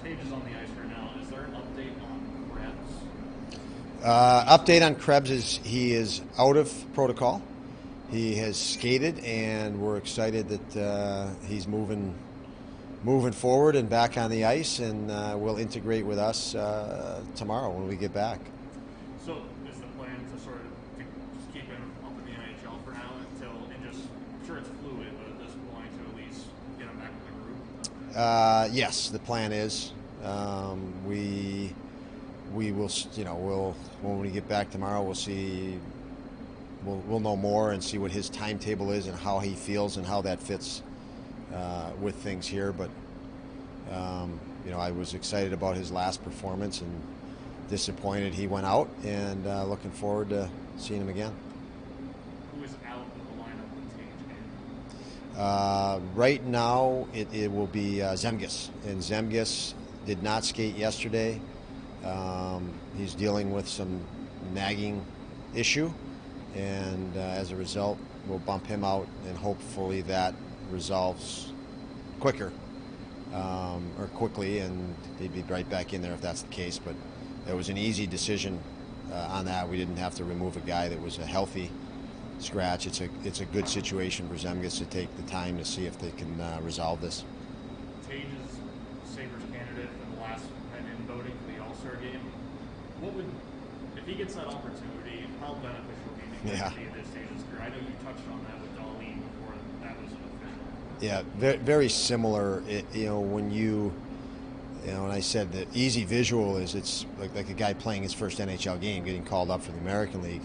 Tage is on the ice right now. Is there an update on Krebs? Update on Krebs is he is out of protocol. He has skated, and we're excited that he's moving forward and back on the ice, and will integrate with us tomorrow when we get back. So is the plan to sort of just keep him up in the NHL for now until, and just, I'm sure it's fluid, but at this point to at least get him back in the group? Yes, the plan is. We will, we'll when we get back tomorrow, we'll see. We'll know more and see what his timetable is and how he feels and how that fits with things here. But I was excited about his last performance and disappointed he went out, and looking forward to seeing him again. Who is out of the lineup with Tage in? Right now, it will be Zemgus, and Zemgus did not skate yesterday. He's dealing with some nagging issue, and as a result, we'll bump him out, and hopefully that resolves quicker or quickly, and he'd be right back in there if that's the case. But it was an easy decision on that. We didn't have to remove a guy that was a healthy scratch. It's a good situation for Zemgus to take the time to see if they can resolve this. Tage is Sabres candidate for the last men-in voting for the All-Star game. What would, if he gets that opportunity, how beneficial do you think that would be at this stage of his career? I know you touched on that with Darlene before that was an official. Yeah, very, very similar. And I said the easy visual is it's like a guy playing his first NHL game, getting called up for the American League.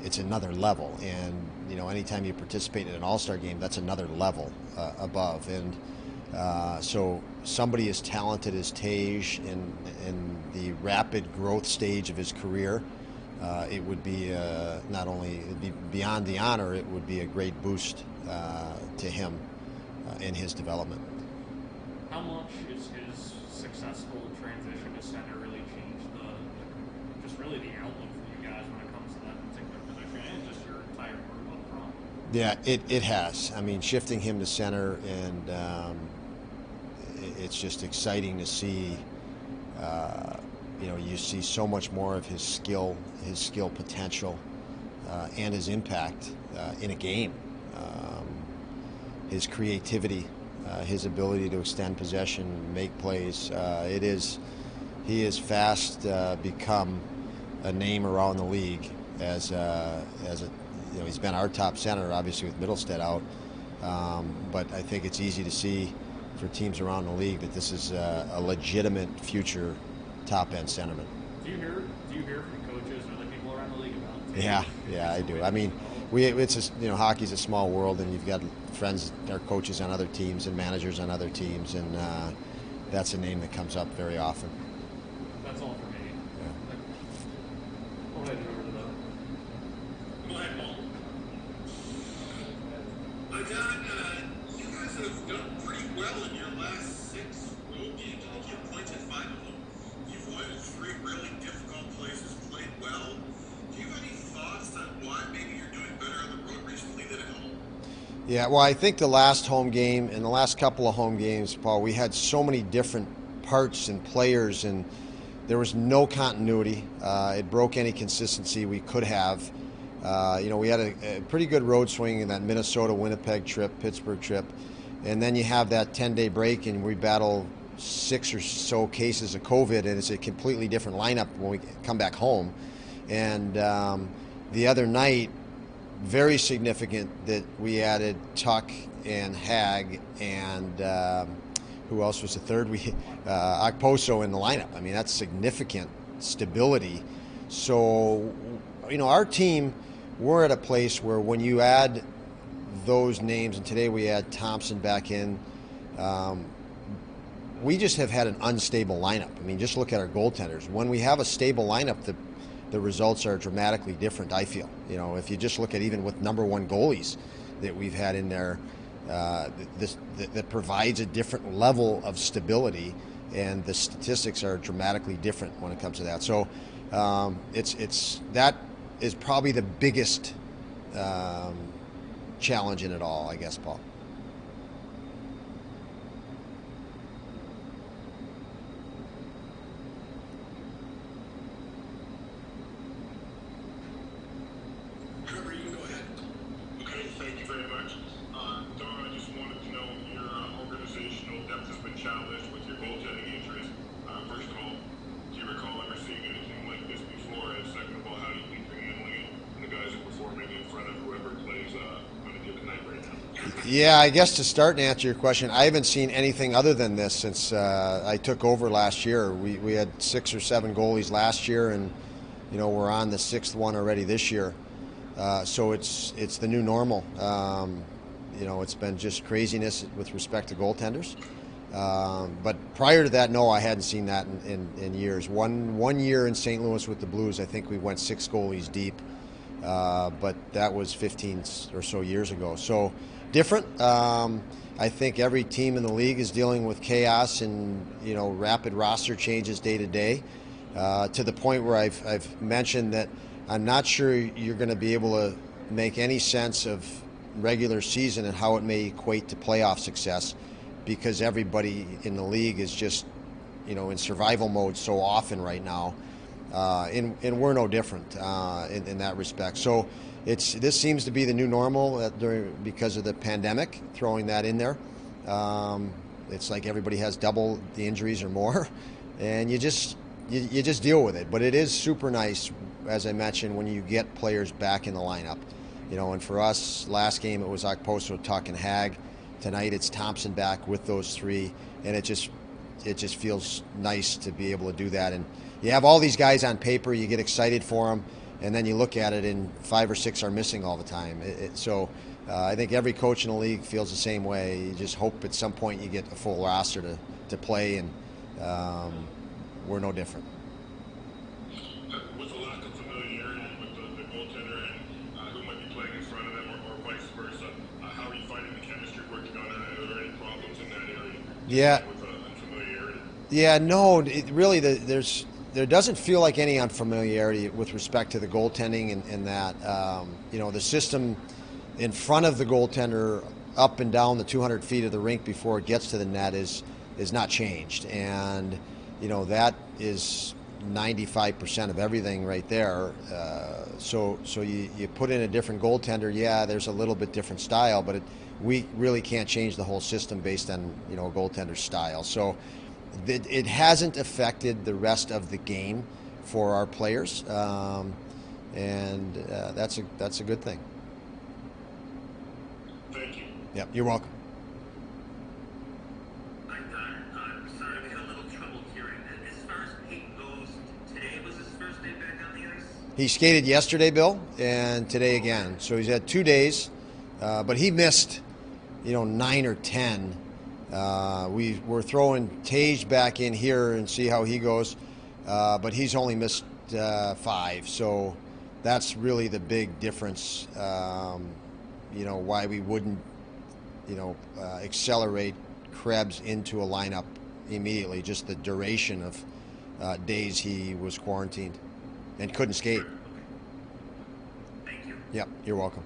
It's another level, and anytime you participate in an All-Star game, that's another level above. And so somebody as talented as Tage in the rapid growth stage of his career, it would be not only it'd be beyond the honor, it would be a great boost to him in his development. How much is his successful transition to center really changed just really the outlook for you guys when it comes to that particular position and just your entire group up front? Yeah, it has. I mean, shifting him to center, and it's just exciting to see. You see so much more of his skill potential, and his impact in a game. His creativity, his ability to extend possession, make plays. He has fast become a name around the league as he's been our top center, obviously with Middlestead out. But I think it's easy to see for teams around the league that this is a legitimate future top-end centerman. Do you hear from coaches or other people around the league about Tage? Yeah, I do. I mean, hockey's a small world, and you've got friends or coaches on other teams and managers on other teams, and that's a name that comes up very often. That's all for me. Yeah. Go ahead, over to the. Go ahead, Paul. John, you guys have done pretty well in your last 6 road games. I think you've pointed 5 of them. You've won 3 really difficult places, played well. Do you have any thoughts on why maybe you're doing better on the road recently than at home? Yeah, well, I think the last home game and the last couple of home games, Paul, we had so many different parts and players, and there was no continuity. It broke any consistency we could have. We had a pretty good road swing in that Minnesota, Winnipeg trip, Pittsburgh trip, and then you have that 10-day break, and we battle 6 or so cases of COVID, and it's a completely different lineup when we come back home. And the other night, very significant that we added Tuck and Hag and who else was the third? Okposo in the lineup. I mean, that's significant stability. So, our team, we're at a place where when you add those names, and today we add Thompson back in, we just have had an unstable lineup. I mean, just look at our goaltenders. When we have a stable lineup, the results are dramatically different, I feel. If you just look at even with number 1 goalies that we've had in there, that provides a different level of stability, and the statistics are dramatically different when it comes to that. So that is probably the biggest challenge in it all, I guess, Paul. now this with your goaltending injuries. First of all, do you recall ever seeing anything like this before? And second of all, how do you think they're handling it? And the guys are performing in front of whoever plays on a given night right now. Yeah, I guess to start and answer your question, I haven't seen anything other than this since I took over last year. We had 6 or 7 goalies last year, and we're on the 6th one already this year. So it's the new normal. It's been just craziness with respect to goaltenders. But prior to that, no, I hadn't seen that in years. One year in St. Louis with the Blues, I think we went 6 goalies deep. But that was 15 or so years ago. So different. I think every team in the league is dealing with chaos and rapid roster changes day to day, to the point where I've mentioned that I'm not sure you're going to be able to make any sense of regular season and how it may equate to playoff success, because everybody in the league is just in survival mode so often right now. And we're no different in that respect. So this seems to be the new normal because of the pandemic, throwing that in there. It's like everybody has double the injuries or more, and you just deal with it. But it is super nice, as I mentioned, when you get players back in the lineup. And for us, last game it was Okposo, Tuck, and Hag. Tonight it's Thompson back with those 3, and it just feels nice to be able to do that. And you have all these guys on paper, you get excited for them, and then you look at it and 5 or 6 are missing all the time. So I think every coach in the league feels the same way. You just hope at some point you get a full roster to play, and we're no different. With a lack of familiarity with the goaltender and who might be playing in front of them or vice versa, how are you finding the chemistry working on it? Are there any problems in that area? Yeah. With unfamiliarity? Yeah, no, there doesn't feel like any unfamiliarity with respect to the goaltending and that. The system in front of the goaltender, up and down the 200 feet of the rink before it gets to the net is not changed. And, that is 95% of everything right there. So you put in a different goaltender, yeah, there's a little bit different style, but we really can't change the whole system based on, goaltender style. So it hasn't affected the rest of the game for our players, and that's a good thing. Thank you. Yep, you're welcome. I'm sorry, we had a little trouble hearing that. As far as Peyton goes, today was his first day back on the ice? He skated yesterday, Bill, and today again. So he's had 2 days, but he missed, 9 or 10. We're throwing Tage back in here and see how he goes, but he's only missed 5. So that's really the big difference. Why we wouldn't, accelerate Krebs into a lineup immediately. Just the duration of days he was quarantined and couldn't skate. Thank you. Yep, you're welcome.